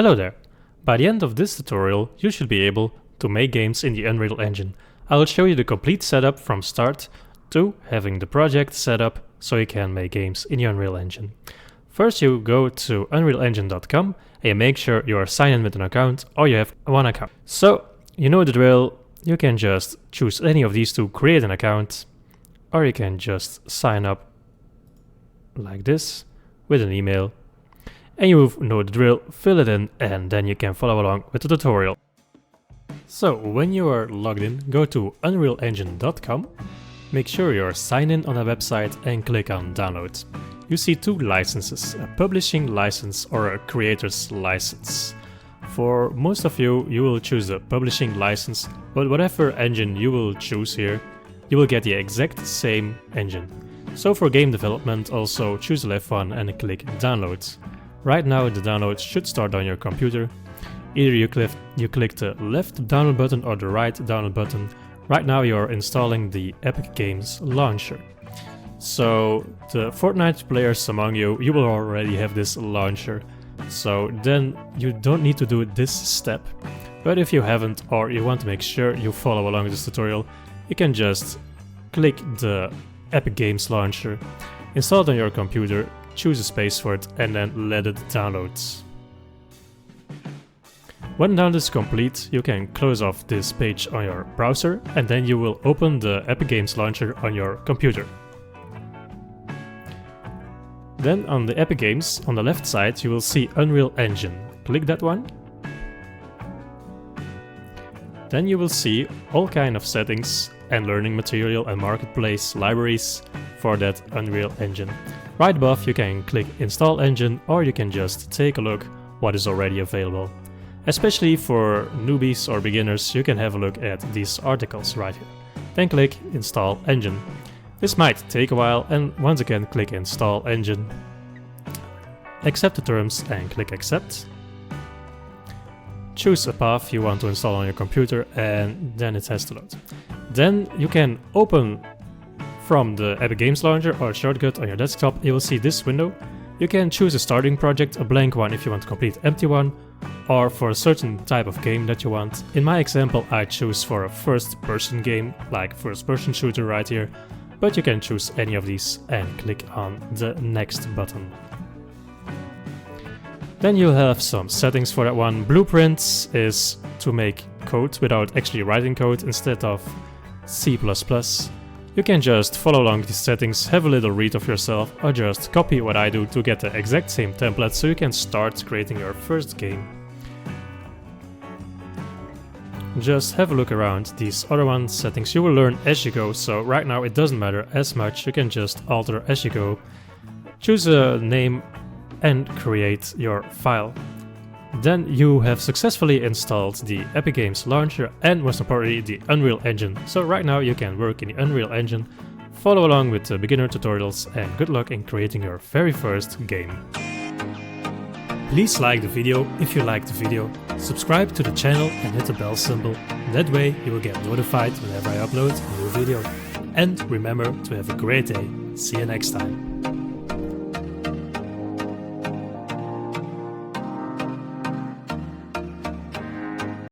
Hello there! By the end of this tutorial, you should be able to make games in the Unreal Engine. I will show you the complete setup from start to having the project set up so you can make games in the Unreal Engine. First you go to unrealengine.com and you make sure you are signed in with an account or you have one account. So, you know the drill, you can just choose any of these to create an account, or you can just sign up like this with an email. And you know the drill, fill it in, and then you can follow along with the tutorial. So, when you are logged in, go to unrealengine.com, make sure you are signed in on the website and click on download. You see two licenses, a publishing license or a creator's license. For most of you, you will choose the publishing license, but whatever engine you will choose here, you will get the exact same engine. So for game development, also choose the left one and click download. Right now the download should start on your computer. Either you click the left download button or the right download button. Right now you are installing the Epic Games launcher. So the Fortnite players among you, you will already have this launcher. So then you don't need to do this step. But if you haven't, or you want to make sure you follow along this tutorial, you can just click the Epic Games launcher, install it on your computer, choose a space for it, and then let it download. When download is complete, you can close off this page on your browser, and then you will open the Epic Games launcher on your computer. Then on the Epic Games, on the left side, you will see Unreal Engine. Click that one. Then you will see all kind of settings and learning material and marketplace libraries for that Unreal Engine. Right above you can click Install Engine, or you can just take a look what is already available. Especially for newbies or beginners, you can have a look at these articles right here. Then click Install Engine. This might take a while, and once again click Install Engine. Accept the terms and click Accept. Choose a path you want to install on your computer, and then it has to load. Then you can open from the Epic Games Launcher or shortcut on your desktop. You will see this window. You can choose a starting project, a blank one if you want to complete an empty one, or for a certain type of game that you want. In my example, I choose for a first-person game, like first-person shooter right here. But you can choose any of these and click on the next button. Then you'll have some settings for that one. Blueprints is to make code without actually writing code instead of C++. You can just follow along these settings, have a little read of yourself, or just copy what I do to get the exact same template so you can start creating your first game. Just have a look around these other settings you will learn as you go, so right now it doesn't matter as much, you can just alter as you go. Choose a name and create your file. Then you have successfully installed the Epic Games launcher and most importantly the Unreal Engine. So right now you can work in the Unreal Engine, follow along with the beginner tutorials, and good luck in creating your very first game. Please like the video if you liked the video, subscribe to the channel and hit the bell symbol. That way you will get notified whenever I upload a new video. And remember to have a great day. See you next time.